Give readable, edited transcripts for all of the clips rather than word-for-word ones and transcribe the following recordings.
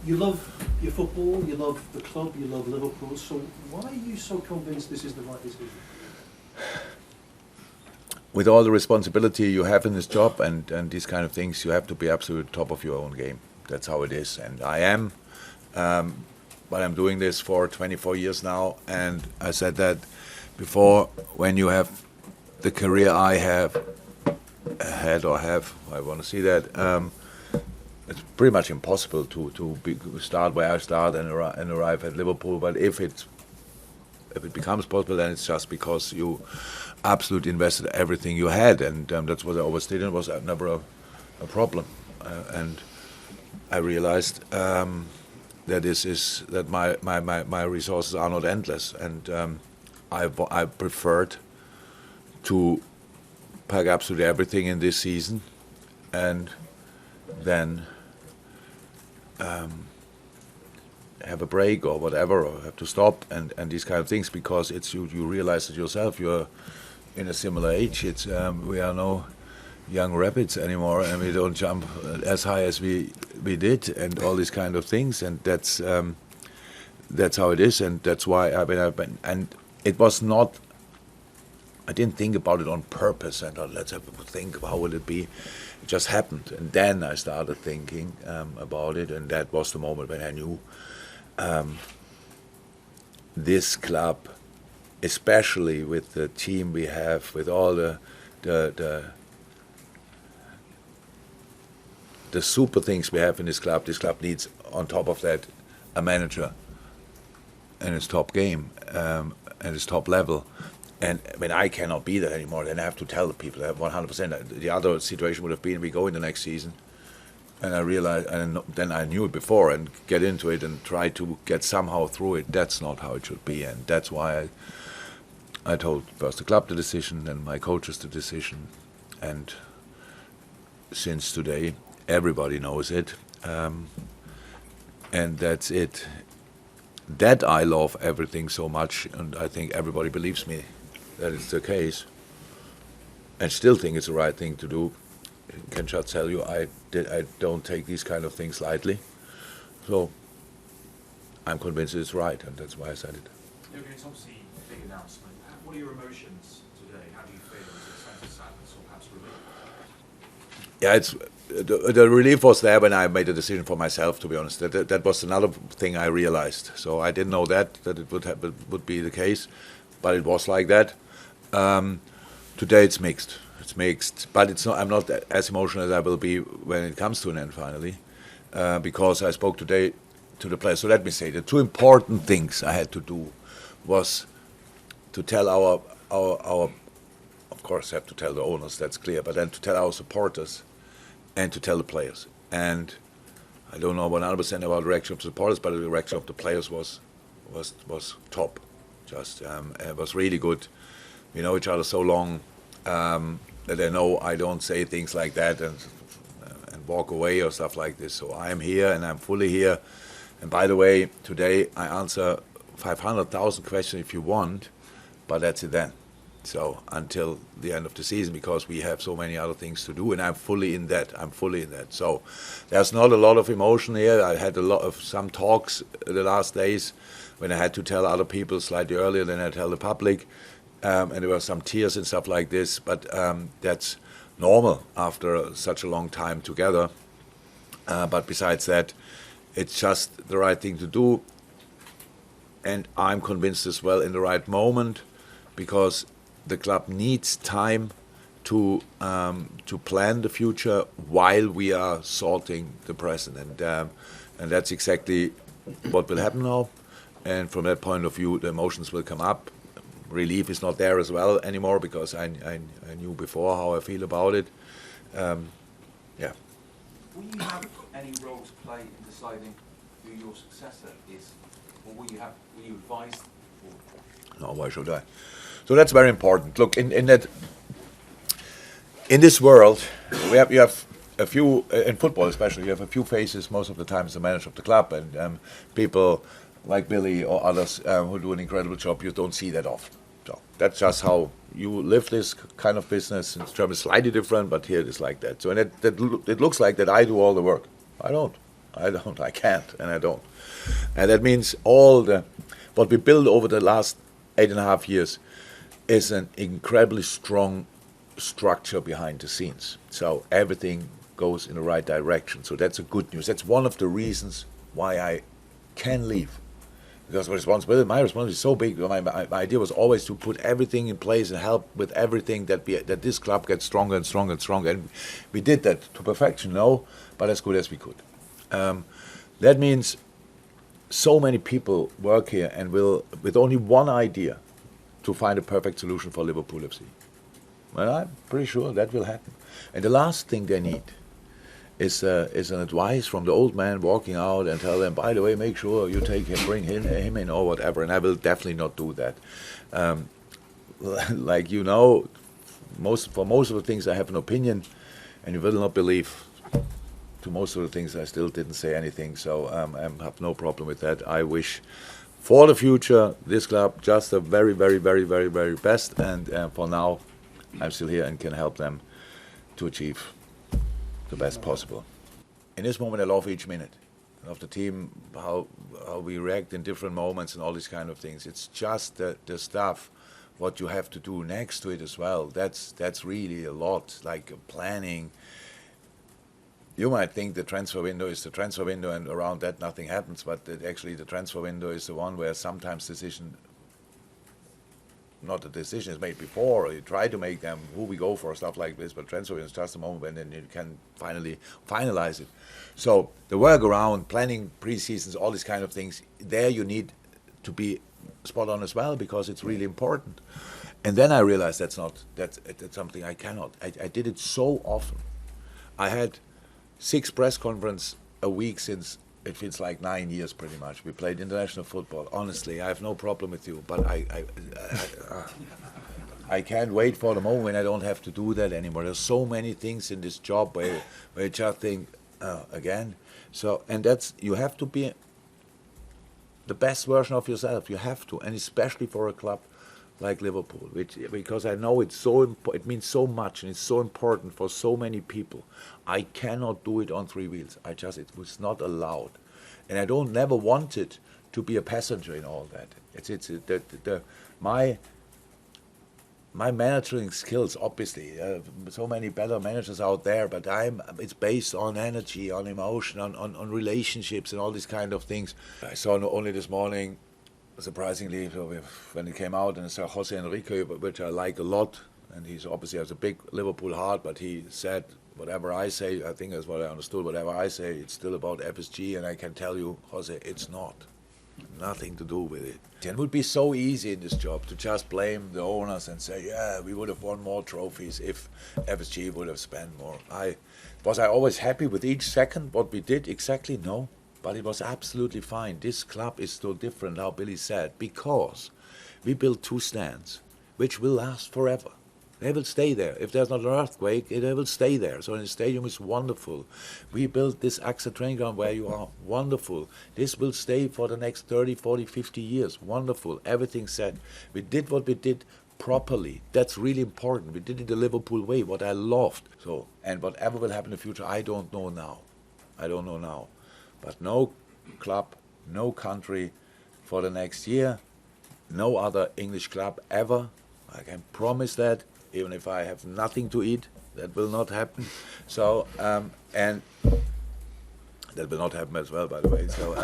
You love your football, you love the club, you love Liverpool, so why are you so convinced this is the right decision? With all the responsibility you have in this job and these kind of things, you have to be absolute top of your own game. That's how it is, and I am. But I'm doing this for 24 years now, and I said that before. When you have the career I have had or have, I want to see that. It's pretty much impossible to start where I start and arrive at Liverpool. But if it becomes possible, then it's just because you absolutely invested everything you had, and that's what I always did, and it was never a problem. And I realized that my resources are not endless, and I preferred to pack absolutely everything in this season, and then have a break or whatever, or have to stop and these kind of things, because it's you realize it yourself. You're in a similar age. It's we are no young rabbits anymore, and we don't jump as high as we did, and all these kind of things. And that's how it is, and that's why and it was not. I didn't think about it on purpose, and thought, let's have a think, how will it be? It just happened, and then I started thinking about it, and that was the moment when I knew this club, especially with the team we have, with all the super things we have in this club needs, on top of that, a manager and its top game and its top level. And when I cannot be there anymore, then I have to tell the people that 100%. The other situation would have been we go in the next season, and I realized, and then I knew it before, and get into it and try to get somehow through it. That's not how it should be, and that's why I told first the club the decision, then my coaches the decision, and since today everybody knows it, and that's it. That I love everything so much, and I think everybody believes me that it's the case, and still think it's the right thing to do. I can just tell you, I don't take these kind of things lightly. So I'm convinced it's right, and that's why I said it. Jurgen, it's obviously a big announcement. What are your emotions today? How do you feel? Is it a sense of sadness or perhaps relief? Yeah, it's the relief was there when I made a decision for myself. To be honest, that was another thing I realized. So I didn't know that it would be the case, but it was like that. Today it's mixed. It's mixed, but it's not. I'm not as emotional as I will be when it comes to an end finally, because I spoke today to the players. So let me say, the two important things I had to do was to tell our of course have to tell the owners, that's clear, but then to tell our supporters and to tell the players. And I don't know 100% about the reaction of the supporters, but the reaction of the players was top. Just it was really good. We know each other so long that they know I don't say things like that and walk away or stuff like this. So I am here, and I'm fully here. And by the way, today I answer 500,000 questions if you want, but that's it then. So until the end of the season, because we have so many other things to do, and I'm fully in that. So there's not a lot of emotion here. I had some talks the last days when I had to tell other people slightly earlier than I tell the public, and there were some tears and stuff like this. But that's normal after such a long time together. But besides that, it's just the right thing to do, and I'm convinced as well in the right moment, because the club needs time to plan the future while we are sorting the present, and that's exactly what will happen now. And from that point of view, the emotions will come up. Relief is not there as well anymore, because I knew before how I feel about it. Yeah. Will you have any role to play in deciding who your successor is, or will you advise? No, why should I? So that's very important. Look, in this world, you have a few, in football especially, you have a few faces most of the time as the manager of the club, and people like Billy or others who do an incredible job, you don't see that often. So that's just how you live this kind of business. In Germany, it's slightly different, but here it is like that. So and it looks like that I do all the work. I don't. I can't, and I don't. And that means what we built over the last 8.5 years is an incredibly strong structure behind the scenes. So everything goes in the right direction. So that's a good news. That's one of the reasons why I can leave. Because my responsibility is so big. My idea was always to put everything in place and help with everything that this club gets stronger and stronger and stronger. And we did that to perfection, no, but as good as we could. That means so many people work here and will, with only one idea, to find a perfect solution for Liverpool FC. Well, I'm pretty sure that will happen. And the last thing they need is an advice from the old man walking out and tell them, by the way, make sure you bring him in or whatever. And I will definitely not do that. Like you know, for most of the things I have an opinion, and you will not believe. To most of the things I still didn't say anything, so I have no problem with that. I wish for the future this club just the very, very, very, very, very best, and for now I'm still here and can help them to achieve the best possible. In this moment I love each minute. I love the team, how we react in different moments and all these kind of things. It's just the stuff, what you have to do next to it as well. That's really a lot, like planning. You might think the transfer window is the transfer window and around that nothing happens, but actually the transfer window is the one where sometimes not the decision is made before, or you try to make them who we go for, stuff like this, but transfer window is just a moment when then you can finally finalize it. So the work around planning pre-seasons, all these kind of things, there you need to be spot on as well, because it's really important. And then I realized that's something I cannot. I did it so often. I had 6 press conferences a week since it feels like 9 years pretty much. We played international football. Honestly, I have no problem with you, but I can't wait for the moment when I don't have to do that anymore. There's so many things in this job where you just think, again. So, and you have to be the best version of yourself. You have to, and especially for a club like Liverpool, because I know it means so much and it's so important for so many people. I cannot do it on 3 wheels. It was not allowed, and I never wanted to be a passenger in all that. My managing skills, obviously, so many better managers out there, but it's based on energy, on emotion, on relationships and all these kind of things. I saw only this morning, surprisingly, when it came out, and I saw Jose Enrique, which I like a lot, and he's obviously has a big Liverpool heart, but he said, whatever I say, I think that's what I understood, whatever I say, it's still about FSG, and I can tell you, Jose, it's not. Nothing to do with it. It would be so easy in this job to just blame the owners and say, yeah, we would have won more trophies if FSG would have spent more. Was I always happy with each second what we did? Exactly, no. But it was absolutely fine. This club is so different, how Billy said, because we built 2 stands, which will last forever. They will stay there. If there's not an earthquake, they will stay there. So the stadium is wonderful. We built this AXA training ground where you are, wonderful. This will stay for the next 30, 40, 50 years, wonderful. Everything set. We did what we did properly. That's really important. We did it the Liverpool way, what I loved. So, and whatever will happen in the future, I don't know now. But no club, no country for the next year, no other English club ever. I can promise that, even if I have nothing to eat, that will not happen. So, and that will not happen as well, by the way. So,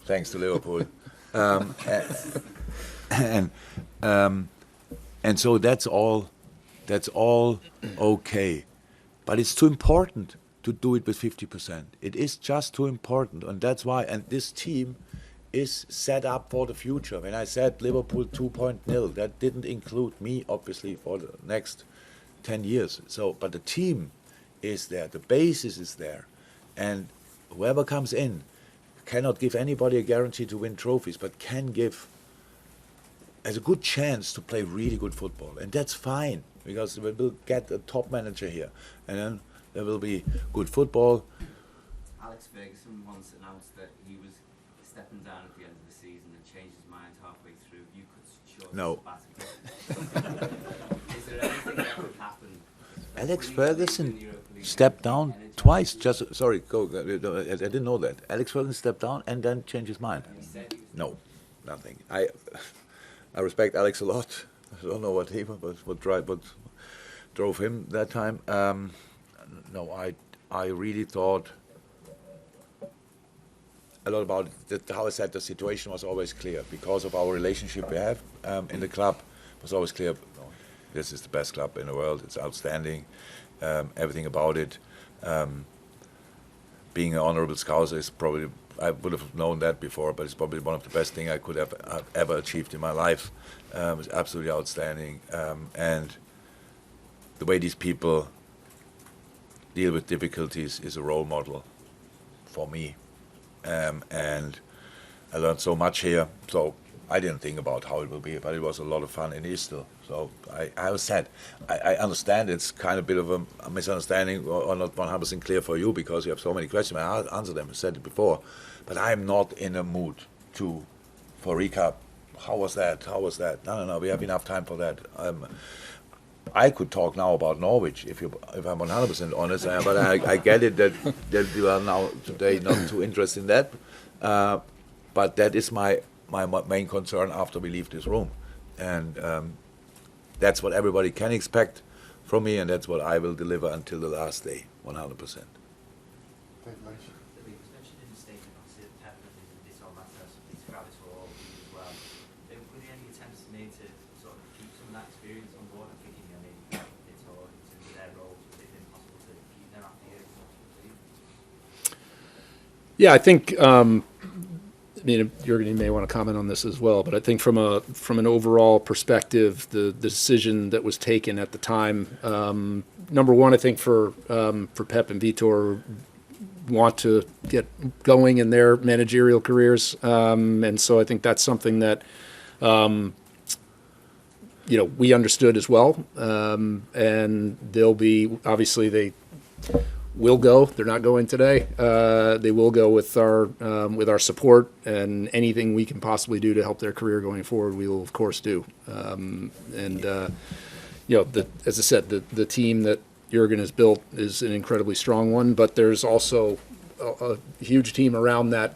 thanks to Liverpool. And so that's all okay. But it's too important to do it with 50%. It is just too important, and that's why. And this team is set up for the future. When I said Liverpool 2.0, that didn't include me, obviously, for the next 10 years. So, but the team is there, the basis is there, and whoever comes in cannot give anybody a guarantee to win trophies, but has a good chance to play really good football, and that's fine, because we will get a top manager here, and then there will be good football. Alex Ferguson once announced that he was stepping down at the end of the season and changed his mind halfway through. You could short No. sabbatical. Is there anything that could happen Alex Ferguson stepped down twice. Just sorry, go. I didn't know that. Alex Ferguson stepped down and then changed his mind. No, nothing. I respect Alex a lot. I don't know what drove him that time. No, I really thought a lot about it. How I said, the situation was always clear because of our relationship we have in the club. It was always clear. This is the best club in the world. It's outstanding. Everything about it. Being an honorable Scouser is probably, I would have known that before, but it's probably one of the best things I could have ever achieved in my life. It's absolutely outstanding. And the way these people deal with difficulties is a role model for me. And I learned so much here. So I didn't think about how it will be, but it was a lot of fun in Easter. So I was sad. I understand it's kind of a bit of a misunderstanding or not 100% clear for you because you have so many questions. I answered them, I said it before. But I'm not in a mood for recap. How was that? No, we have enough time for that. I could talk now about Norwich if I'm 100% honest, but I get it that you are now today not too interested in that. But that is my main concern after we leave this room, and that's what everybody can expect from me, and that's what I will deliver until the last day, 100%. Thank you, Lynch. It was mentioned in the statement, obviously, that Pep and this all matters, it's valid for all of you as well. Were there any attempts made to sort of keep some of that experience on board? I'm thinking, it's all in terms of their roles, would it have been possible to keep them after you? Yeah, I think. Jurgen, you may want to comment on this as well, but I think from an overall perspective, the decision that was taken at the time, number one, I think for Pep and Vitor, want to get going in their managerial careers, and so I think that's something that we understood as well, and they'll be obviously they will go. They're not going today. They will go with our support, and anything we can possibly do to help their career going forward, we will of course do. As I said, the team that Jurgen has built is an incredibly strong one, but there's also a huge team around that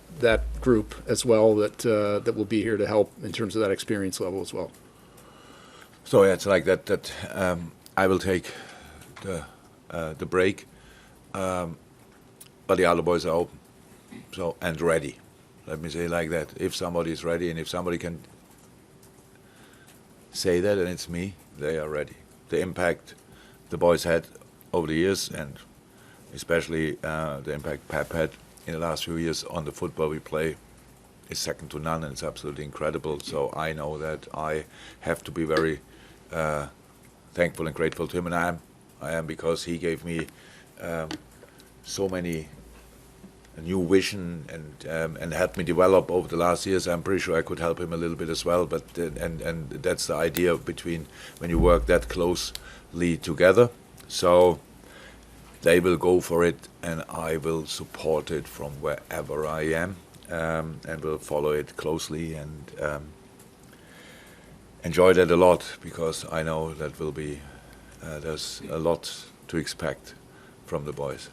group as well that will be here to help in terms of that experience level as well. So yeah, it's like that. I will take the break. But the other boys are open, and ready. Let me say it like that. If somebody is ready, and if somebody can say that, and it's me, they are ready. The impact the boys had over the years, and especially the impact Pep had in the last few years on the football we play, is second to none, and it's absolutely incredible. So I know that I have to be very thankful and grateful to him, and I am because he gave me so many new vision and helped me develop over the last years. I'm pretty sure I could help him a little bit as well. But and that's the idea between when you work that closely together. So they will go for it, and I will support it from wherever I am, and will follow it closely and enjoy that a lot, because I know that will be there's a lot to expect from the boys.